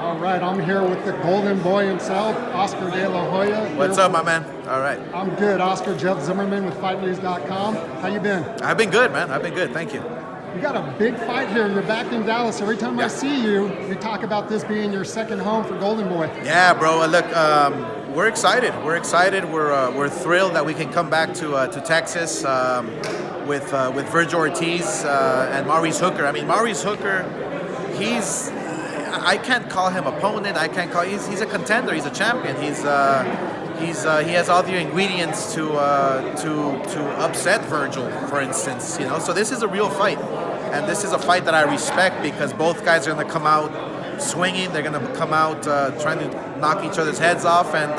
All right, I'm here with the golden boy himself, Oscar De La Hoya. What's up, my man? All right. I'm good. Oscar, Jeff Zimmerman with FightNews.com. How you been? I've been good, man. I've been good. Thank you. You got a big fight here. You're back in Dallas. Every time I see you, you talk about this being your second home for Golden Boy. Yeah, bro. Look, we're excited. We're excited. We're thrilled that we can come back to Texas with Vergil Ortiz and Maurice Hooker. I mean, Maurice Hooker, I can't call him opponent. I can't call. He's a contender. He's a champion. He has all the ingredients to upset Vergil, for instance. You know, so this is a real fight, and this is a fight that I respect because both guys are going to come out swinging. They're going to come out trying to knock each other's heads off, and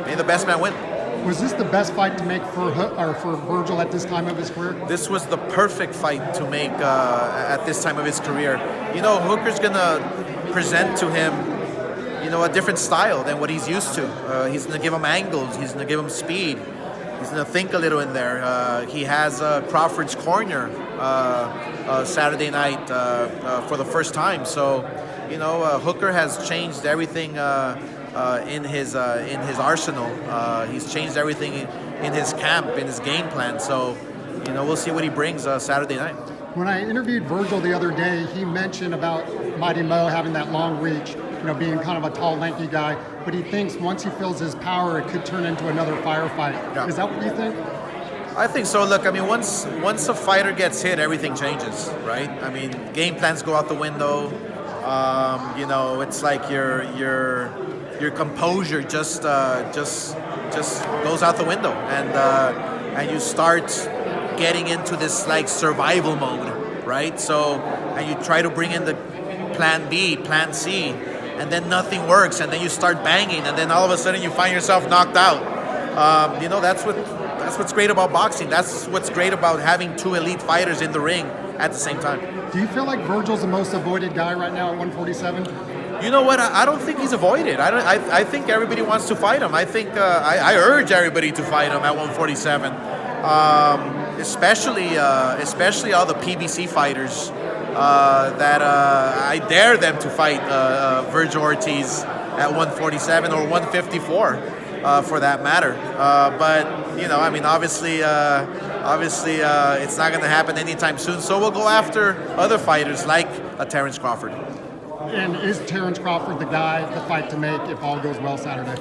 may the best man win. Was this the best fight to make for Vergil at this time of his career? This was the perfect fight to make at this time of his career. You know, Hooker's going to present to him, you know, a different style than what he's used to. He's going to give him angles. He's going to give him speed. He's going to think a little in there. He has Crawford's corner Saturday night for the first time. So, you know, Hooker has changed everything in his arsenal. He's changed everything in his camp, in his game plan. So, you know, we'll see what he brings Saturday night. When I interviewed Vergil the other day, he mentioned about Mighty Mo having that long reach, you know, being kind of a tall, lanky guy, but he thinks once he feels his power, it could turn into another firefight. Yeah. Is that what you think? I think so. Look, I mean, once a fighter gets hit, everything changes, right? I mean, game plans go out the window. You know, it's like your composure just goes out the window, and you start getting into this like survival mode, right? So, and you try to bring in the plan B, plan C, and then nothing works, and then you start banging, and then all of a sudden you find yourself knocked out. You know, that's what's great about boxing. That's what's great about having two elite fighters in the ring at the same time. Do you feel like Vergil's the most avoided guy right now at 147? You know what? I don't think he's avoided. I think everybody wants to fight him. I think I urge everybody to fight him at 147. Especially all the PBC fighters that I dare them to fight Vergil Ortiz at 147 or 154 for that matter. But you know, I mean, obviously, it's not going to happen anytime soon. So we'll go after other fighters like Terence Crawford. And is Terence Crawford the guy, the fight to make if all goes well Saturday?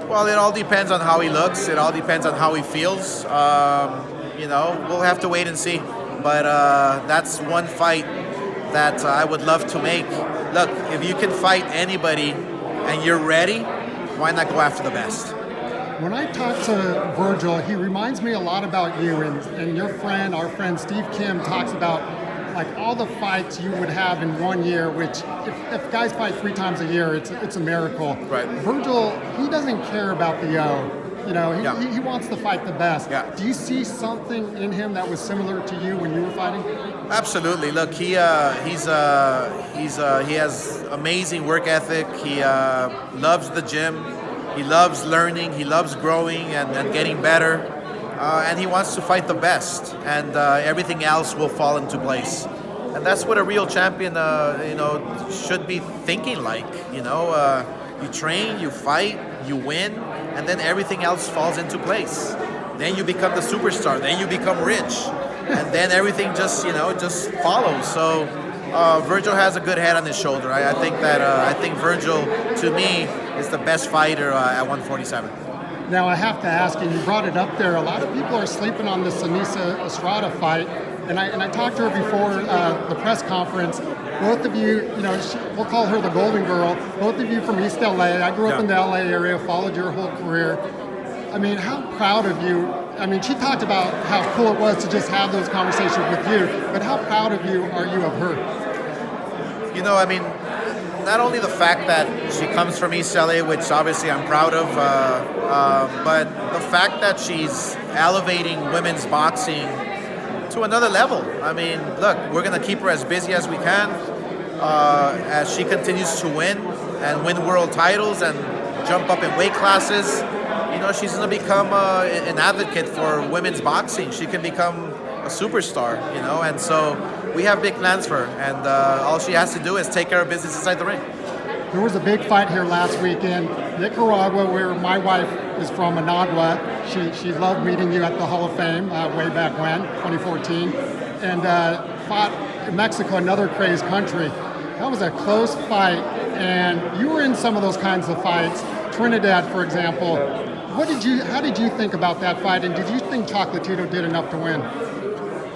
Well, it all depends on how he looks. It all depends on how he feels. You know, we'll have to wait and see. But that's one fight that I would love to make. Look, if you can fight anybody and you're ready, why not go after the best? When I talk to Vergil, he reminds me a lot about you, and your friend, our friend Steve Kim, talks about like all the fights you would have in 1 year, which if guys fight 3 times a year, it's a miracle. Right. Vergil, he doesn't care about the you know, he wants to fight the best. Yeah. Do you see something in him that was similar to you when you were fighting? Absolutely. Look, he has amazing work ethic. He loves the gym. He loves learning. He loves growing and getting better. And he wants to fight the best, and everything else will fall into place. And that's what a real champion, you know, should be thinking like. You know, you train, you fight, you win, and then everything else falls into place. Then you become the superstar. Then you become rich, and then everything just follows. So Vergil has a good head on his shoulder. I think Vergil, to me, is the best fighter at 147. Now I have to ask you, you brought it up there, a lot of people are sleeping on the Seneisa Estrada fight, and I talked to her before the press conference. Both of you, you know, we'll call her the Golden Girl, both of you from East LA. I grew up in the LA area, followed your whole career. I mean, how proud of you, I mean, she talked about how cool it was to just have those conversations with you, but how proud of you are you of her? You know, I mean, not only the fact that she comes from East LA, which obviously I'm proud of, but the fact that she's elevating women's boxing to another level. I mean, look, we're going to keep her as busy as we can as she continues to win world titles and jump up in weight classes. You know, she's going to become an advocate for women's boxing. She can become a superstar, you know, and so we have big plans for her, and all she has to do is take care of business inside the ring. There was a big fight here last weekend, Nicaragua, where my wife is from, Managua. She loved meeting you at the Hall of Fame way back when, 2014, and fought in Mexico, another crazed country. That was a close fight, and you were in some of those kinds of fights. Trinidad, for example. How did you think about that fight, and did you think Chocolatito did enough to win?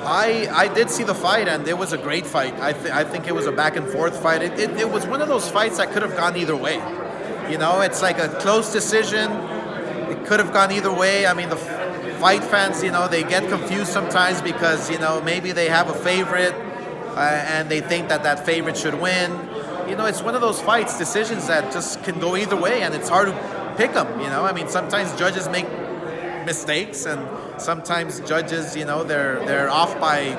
I did see the fight, and it was a great fight. I think it was a back and forth fight. It was one of those fights that could have gone either way. You know, it's like a close decision. It could have gone either way. I mean, the fight fans, you know, they get confused sometimes because, you know, maybe they have a favorite and they think that favorite should win. You know, it's one of those fights, decisions that just can go either way, and it's hard to pick them, you know. I mean, sometimes judges make mistakes, and sometimes judges, you know, they're off by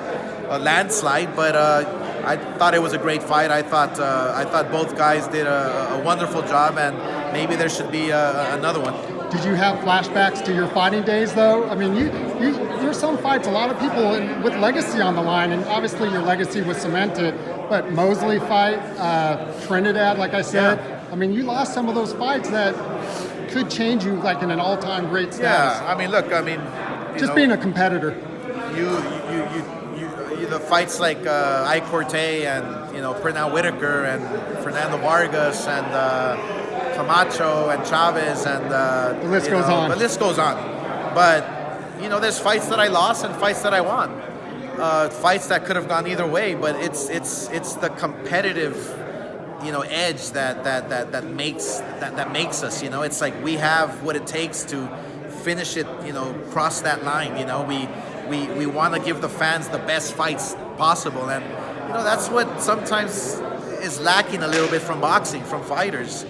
a landslide, but I thought it was a great fight. I thought both guys did a wonderful job, and maybe there should be another one. Did you have flashbacks to your fighting days, though? I mean, there's some fights, a lot of people with legacy on the line, and obviously your legacy was cemented, but Mosley fight, Trinidad, like I said, yeah. I mean, you lost some of those fights that could change you like in an all-time great status. Yeah, I mean, look, I mean, just being a competitor. You the fights like Ike Corte and, you know, Pernell Whitaker and Fernando Vargas and Camacho and Chavez and the list goes on. The list goes on. But, you know, there's fights that I lost and fights that I won. Fights that could have gone either way, but it's the competitive, you know, edge that makes us, you know. It's like we have what it takes to finish it, you know, cross that line. You know, we want to give the fans the best fights possible, and, you know, that's what sometimes is lacking a little bit from boxing, from fighters.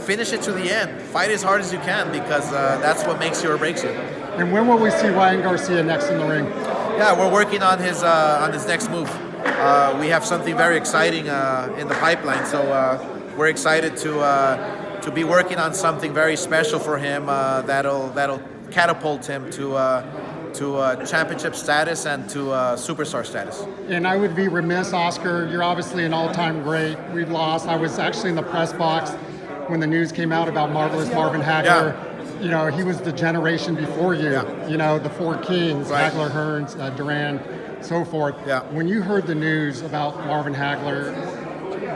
Finish it to the end. Fight as hard as you can, because that's what makes you or breaks you. And when will we see Ryan Garcia next in the ring? Yeah, we're working on his next move. We have something very exciting in the pipeline, so we're excited to be working on something very special for him that'll catapult him to championship status and to superstar status. And I would be remiss, Oscar, you're obviously an all-time great. We lost. I was actually in the press box when the news came out about Marvelous Marvin Hagler. Yeah. You know, he was the generation before you. Yeah. You know, the four kings, right. Hagler, Hearns, Duran, so forth. Yeah. When you heard the news about Marvin Hagler,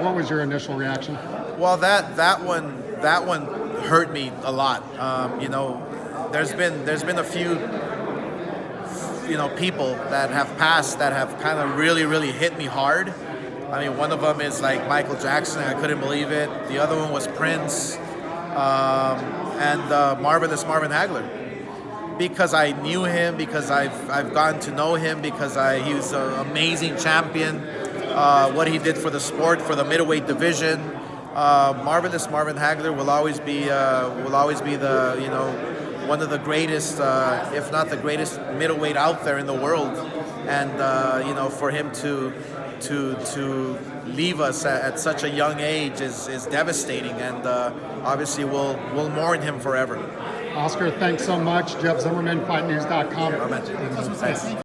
what was your initial reaction? Well, that one hurt me a lot. You know, there's been a few, you know, people that have passed that have kind of really hit me hard. I mean, one of them is like Michael Jackson. I couldn't believe it. The other one was Prince, and Marvelous Marvin Hagler, because I knew him, because I've gotten to know him, because he was an amazing champion. What he did for the sport, for the middleweight division. Marvelous Marvin Hagler will always be the, you know, one of the greatest, if not the greatest middleweight out there in the world. And you know, for him to leave us at such a young age is devastating, and obviously we'll mourn him forever. Oscar, thanks so much. Jeff Zimmerman, FightNews.com. Thanks.